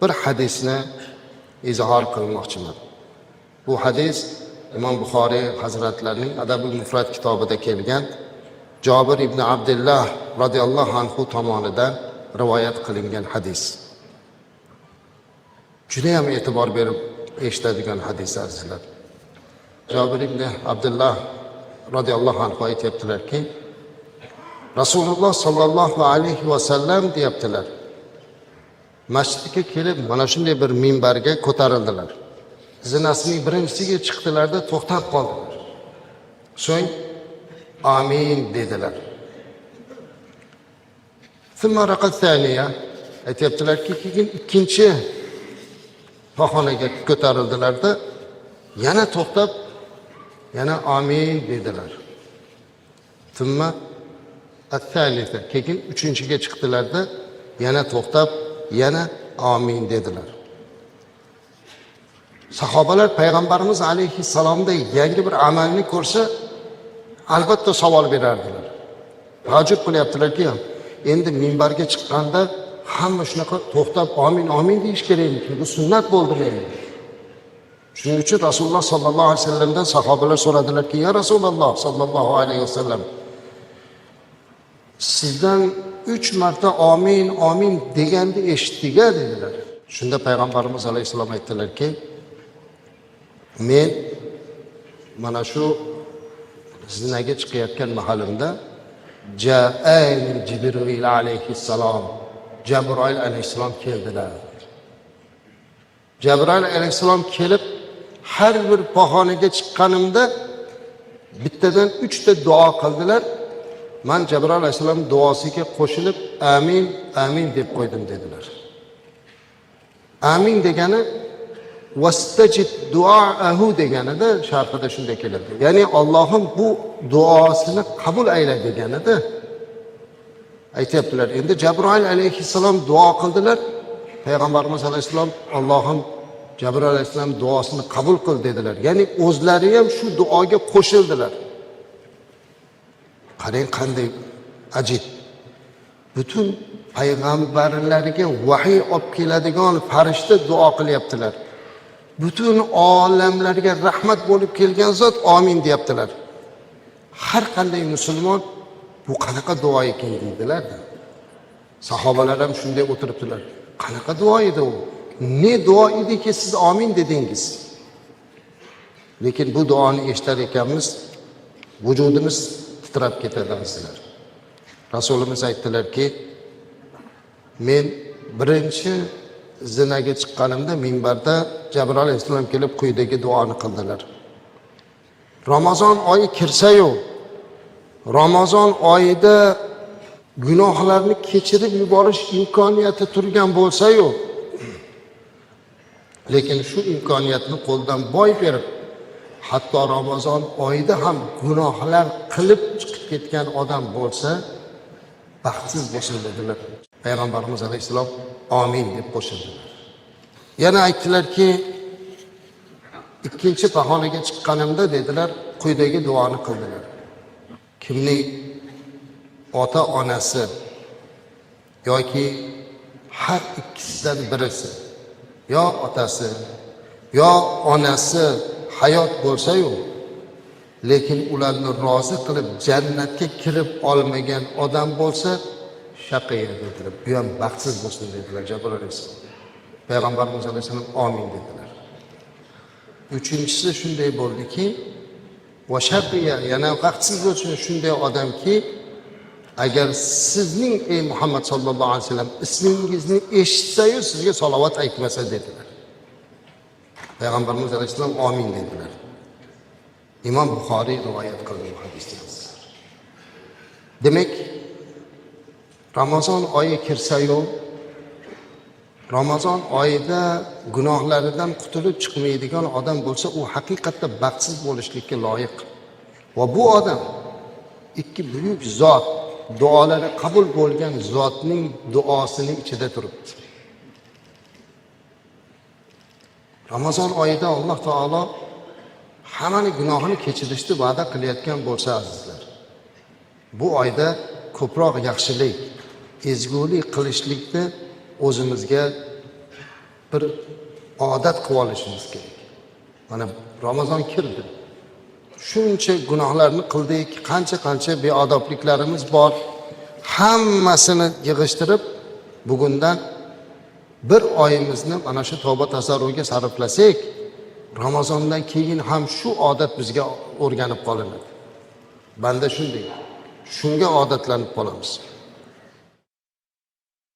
bir hadisni izhor qilmoqchiman. Bu hadis Imom Buxoriy hazratlarining Adabul Mufrad kitobida kelgan Jabir ibn Abdullah radhiyallohu anhu tomonidan rivoyat qilingan hadis. Juda ham e'tibor berib eshitadigan hadis azizlar. Jabir ibn Abdullah radhiyallohu anhu aytibdilarki, Rasululloh sallallohu alayhi va sallam deyaptilar. Masjidga kelib mana shunday bir minbarga ko'tarildilar. Zinasining birinchisiga chiqdilarda to'xtab qoldilar. So'ng amin dedilar. Thumma raqat thaniya aytibdilarki, keyin ikkinchi pog'onaga ko'tarildilarda yana to'xtab yana amin dedilar. Thumma at-thalitha keyin uchinchiga chiqdilarda yana to'xtab yana amin dedilar. Sahobalar payg'ambarimiz alayhissalomda yangi bir amalni ko'rsa albatta savol berardilar. Ta'jub qilyaptilarki, endi minbarga chiqqanda hamma shunaqa to'xtab amin amin deyish kerakmi? Bu sunnat bo'ldimi endi? Shuning uchun Rasululloh sallallohu alayhi vasallamdan sahobalar so'radilarki, ya Rasululloh sallallohu alayhi vasallam, sizdan 3 marta amin amin deganda eshitdik dedilar. Shunda payg'ambarimiz alayhissalom aytdilarki, men mana shu zinaga chiqayotgan mahalimda Ja'ani Jibril alayhissalom, Jabroil alayhissalom keldilar. Jabroil alayhissalom kelib har bir pog'onaga chiqqanimda bittadan 3 ta duo qildilar. Men Jabroil alayhissalom duosiga qo'shilib amin amin deb qo'ydim dedilar. Amin degani vastajib duaahu deganida sharhida shunday keladi. Ya'ni Allohim bu duosini qabul ayla deganida aytibdilar. Endi Jabroil alayhissalom duo qildilar. Payg'ambarimiz alayhissalom Allohim Jabroil alayhissalom duosini qabul qil dedilar. Ya'ni o'zlari ham shu duoga qo'shildilar. Qarang qanday ajib. Butun payg'ambarlarga vahiy olib keladigan farishta duo qilyaptilar. Butun olamlarga rahmat bo'lib kelgan zot amin deyaptilar. Har qanday musulmon bu qanaqa duo ekan deydilar. Sahobalar ham shunday o'tiribdilar. Qanaqa duo edi u? Ne duo ediki siz amin dedingiz? Lekin bu duoni eshitar ekanmiz, vujudimiz titrab ketadi sizlar. Rasulimiz aytdilarki, men birinchi zinaga chiqqanimda minbarda Jabroil alayhissalom kelib quyidagi duoni qildilar. Ramazon oyi kirsa-yu, Ramazon oyida gunohlarni kechirib yuborish imkoniyati turgan bo'lsa-yu, lekin shu imkoniyatni qo'ldan boy berib, hatto Ramazon oyida ham gunohlar qilib chiqib ketgan odam bo'lsa, baxtsiz bo'lsin dedilar. Payg'ambarimiz alayhissalom amin deb qo'shildilar. Yana aytdilarki, ikkinchi pog'onaga chiqqanimda dedilar, quyidagi duoni qildilar. Kimning ota-onasi yoki har ikkisidan birisi, yo otasi, yo onasi hayot bo'lsa-yu, lekin ularni rozi qilib jannatga kirib olmagan odam bo'lsa, shaqiy dedilar. Bu ham baxtsiz bo'lsin dedilar Jabroil alayhissalom. Payg'ambarimiz alayhissalom amin dedilar. Uchinchisi shunday bo'ldiki, va shaqiya, yana baxtsiz bo'lsin shunday odamki, agar sizning ey Muhammad sallallohu alayhi vasallam ismingizni eshitsa-yu sizga salovat aytmasa dedilar. Payg'ambarimiz alayhissalom amin dedilar. Imom Buxoriy rivoyat qilgan hadisdir. Demak, Ramazon oyi kirsa-yu, Ramazon oyida gunohlaridan qutulib chiqmaydigan odam bo'lsa, u haqiqatda baxtsiz bo'lishlikka loyiq. Va bu odam ikki buyuk zot, duolari qabul bo'lgan zotning duosining ichida turibdi. Ramazon oyida Alloh taolo hammani gunohini kechirishni va'da qilayotgan bo'lsa azizlar, bu oyda ko'proq yaxshilik, ezgulik qilishlikni o'zimizga bir odat qilib olishimiz kerak. Mana Ramazon kirdi. Shuncha gunohlarni qildik, qancha beodobliklarimiz bor. Hammasini yig'ishtirib, bugundan bir oyimizni mana shu tavba tasarrufga sarflasak, Ramazondan keyin ham shu odat bizga o'rganib qolinadi. Banda shunday. Shunga odatlanib qolamiz.